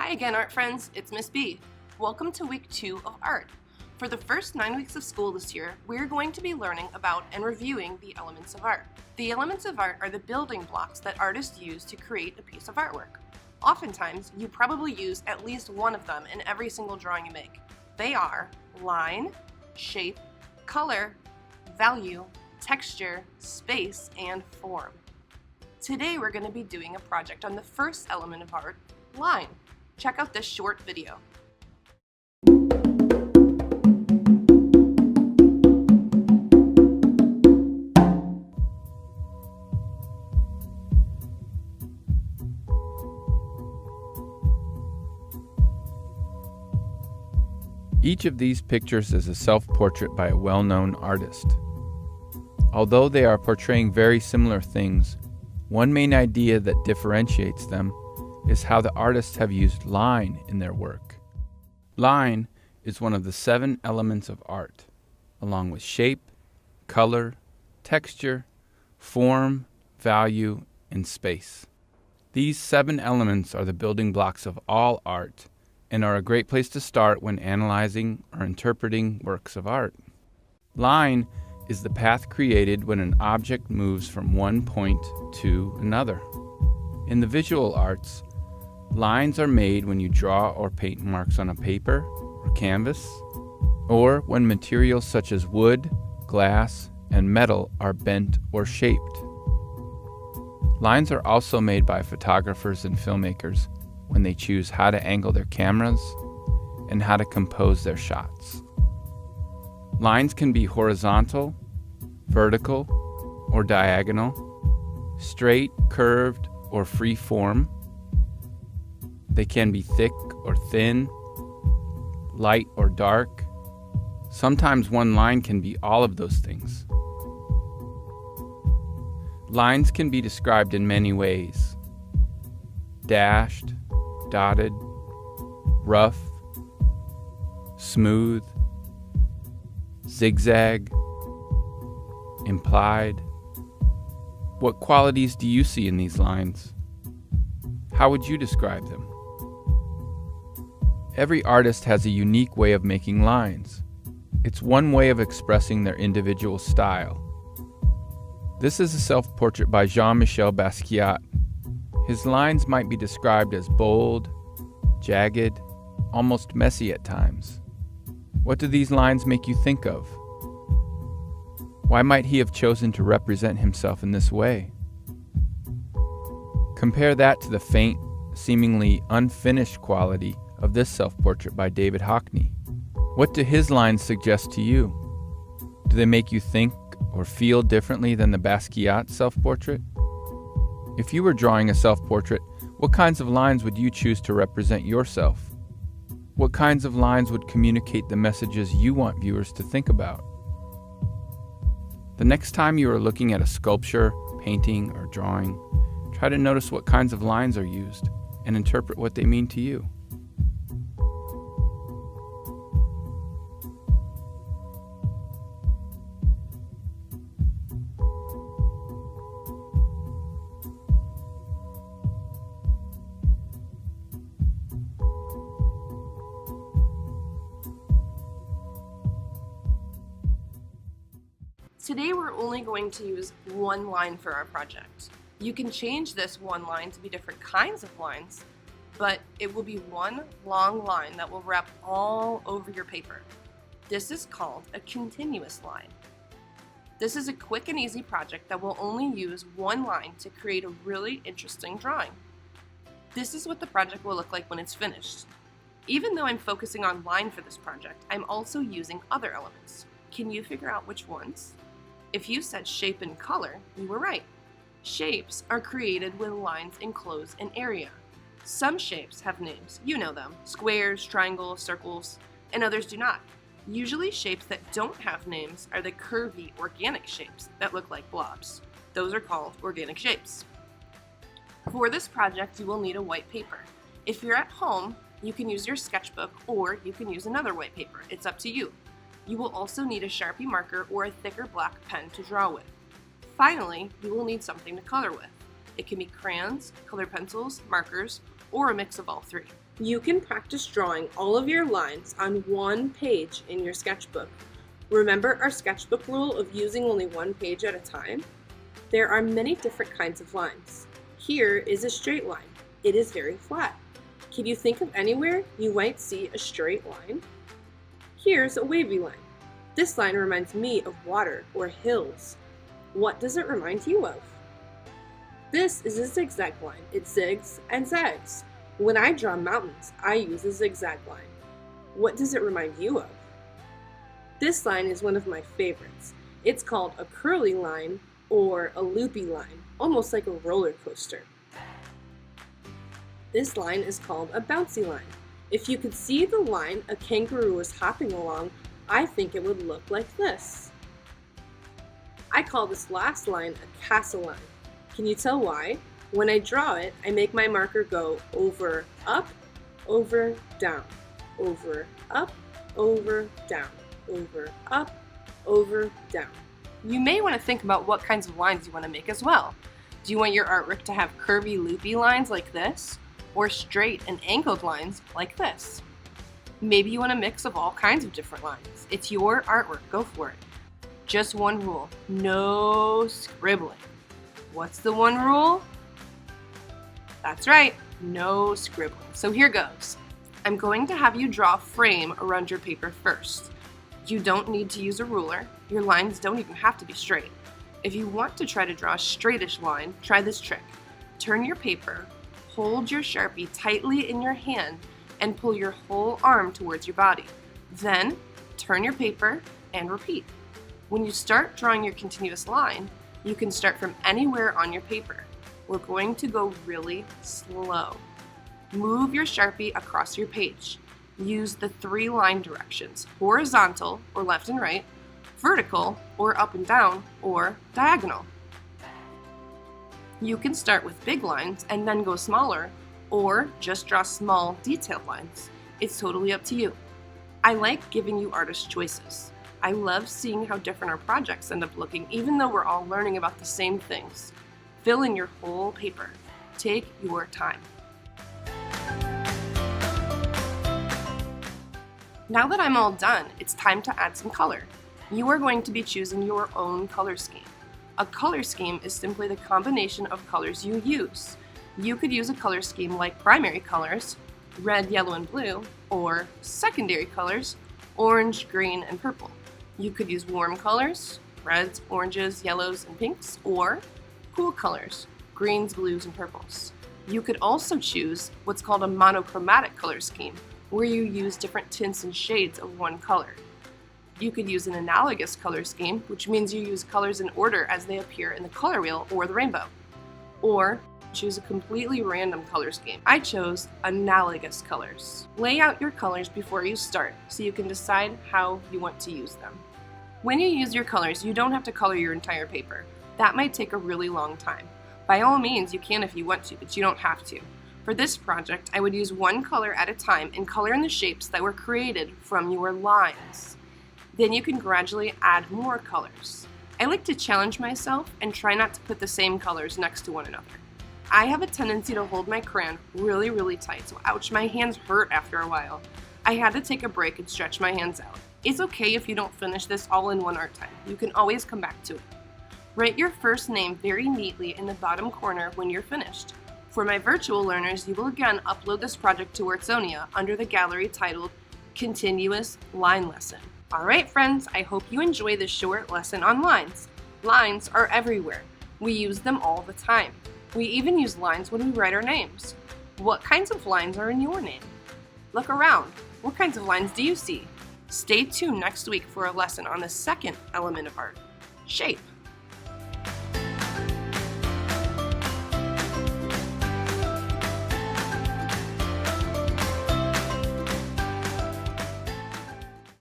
Hi again, art friends, it's Miss B. Welcome to week 2 of art. For the first 9 weeks of school this year, we're going to be learning about and reviewing the elements of art. The elements of art are the building blocks that artists use to create a piece of artwork. Oftentimes, you probably use at least one of them in every single drawing you make. They are line, shape, color, value, texture, space, and form. Today we're going to be doing a project on the first element of art, line. Check out this short video. Each of these pictures is a self-portrait by a well-known artist. Although they are portraying very similar things, one main idea that differentiates them is how the artists have used line in their work. Line is one of the 7 elements of art, along with shape, color, texture, form, value, and space. These 7 elements are the building blocks of all art and are a great place to start when analyzing or interpreting works of art. Line is the path created when an object moves from one point to another. In the visual arts, lines are made when you draw or paint marks on a paper or canvas, or when materials such as wood, glass, and metal are bent or shaped. Lines are also made by photographers and filmmakers when they choose how to angle their cameras and how to compose their shots. Lines can be horizontal, vertical, or diagonal, straight, curved, or free form. They can be thick or thin, light or dark. Sometimes one line can be all of those things. Lines can be described in many ways: dashed, dotted, rough, smooth, zigzag, implied. What qualities do you see in these lines? How would you describe them? Every artist has a unique way of making lines. It's one way of expressing their individual style. This is a self-portrait by Jean-Michel Basquiat. His lines might be described as bold, jagged, almost messy at times. What do these lines make you think of? Why might he have chosen to represent himself in this way? Compare that to the faint, seemingly unfinished quality of this self-portrait by David Hockney. What do his lines suggest to you? Do they make you think or feel differently than the Basquiat self-portrait? If you were drawing a self-portrait, what kinds of lines would you choose to represent yourself? What kinds of lines would communicate the messages you want viewers to think about? The next time you are looking at a sculpture, painting, or drawing, try to notice what kinds of lines are used and interpret what they mean to you. Today we're only going to use one line for our project. You can change this one line to be different kinds of lines, but it will be one long line that will wrap all over your paper. This is called a continuous line. This is a quick and easy project that will only use one line to create a really interesting drawing. This is what the project will look like when it's finished. Even though I'm focusing on line for this project, I'm also using other elements. Can you figure out which ones? If you said shape and color, you were right. Shapes are created when lines enclose an area. Some shapes have names, you know them, squares, triangles, circles, and others do not. Usually shapes that don't have names are the curvy, organic shapes that look like blobs. Those are called organic shapes. For this project, you will need a white paper. If you're at home, you can use your sketchbook or you can use another white paper. It's up to you. You will also need a Sharpie marker or a thicker black pen to draw with. Finally, you will need something to color with. It can be crayons, colored pencils, markers, or a mix of all three. You can practice drawing all of your lines on one page in your sketchbook. Remember our sketchbook rule of using only one page at a time? There are many different kinds of lines. Here is a straight line. It is very flat. Can you think of anywhere you might see a straight line? Here's a wavy line. This line reminds me of water or hills. What does it remind you of? This is a zigzag line. It zigs and zags. When I draw mountains, I use a zigzag line. What does it remind you of? This line is one of my favorites. It's called a curly line or a loopy line, almost like a roller coaster. This line is called a bouncy line. If you could see the line a kangaroo is hopping along, I think it would look like this. I call this last line a castle line. Can you tell why? When I draw it, I make my marker go over, up, over, down, over, up, over, down, over, up, over, down. You may want to think about what kinds of lines you want to make as well. Do you want your artwork to have curvy, loopy lines like this, or straight and angled lines like this? Maybe you want a mix of all kinds of different lines. It's your artwork, go for it. Just one rule, no scribbling. What's the one rule? That's right, no scribbling. So here goes. I'm going to have you draw a frame around your paper first. You don't need to use a ruler. Your lines don't even have to be straight. If you want to try to draw a straightish line, try this trick. Turn your paper, hold your Sharpie tightly in your hand, and pull your whole arm towards your body. Then, turn your paper and repeat. When you start drawing your continuous line, you can start from anywhere on your paper. We're going to go really slow. Move your Sharpie across your page. Use the 3 line directions, horizontal or left and right, vertical or up and down, or diagonal. You can start with big lines and then go smaller, or just draw small, detailed lines. It's totally up to you. I like giving you artist choices. I love seeing how different our projects end up looking, even though we're all learning about the same things. Fill in your whole paper. Take your time. Now that I'm all done, it's time to add some color. You are going to be choosing your own color scheme. A color scheme is simply the combination of colors you use. You could use a color scheme like primary colors, red, yellow, and blue, or secondary colors, orange, green, and purple. You could use warm colors, reds, oranges, yellows, and pinks, or cool colors, greens, blues, and purples. You could also choose what's called a monochromatic color scheme, where you use different tints and shades of one color. You could use an analogous color scheme, which means you use colors in order as they appear in the color wheel or the rainbow. Or choose a completely random color scheme. I chose analogous colors. Lay out your colors before you start so you can decide how you want to use them. When you use your colors, you don't have to color your entire paper. That might take a really long time. By all means, you can if you want to, but you don't have to. For this project, I would use one color at a time and color in the shapes that were created from your lines. Then you can gradually add more colors. I like to challenge myself and try not to put the same colors next to one another. I have a tendency to hold my crayon really, really tight, so ouch, my hands hurt after a while. I had to take a break and stretch my hands out. It's okay if you don't finish this all in one art time. You can always come back to it. Write your first name very neatly in the bottom corner when you're finished. For my virtual learners, you will again upload this project to Workzonia under the gallery titled Continuous Line Lesson. Alright friends, I hope you enjoy this short lesson on lines. Lines are everywhere. We use them all the time. We even use lines when we write our names. What kinds of lines are in your name? Look around. What kinds of lines do you see? Stay tuned next week for a lesson on the second element of art, shape.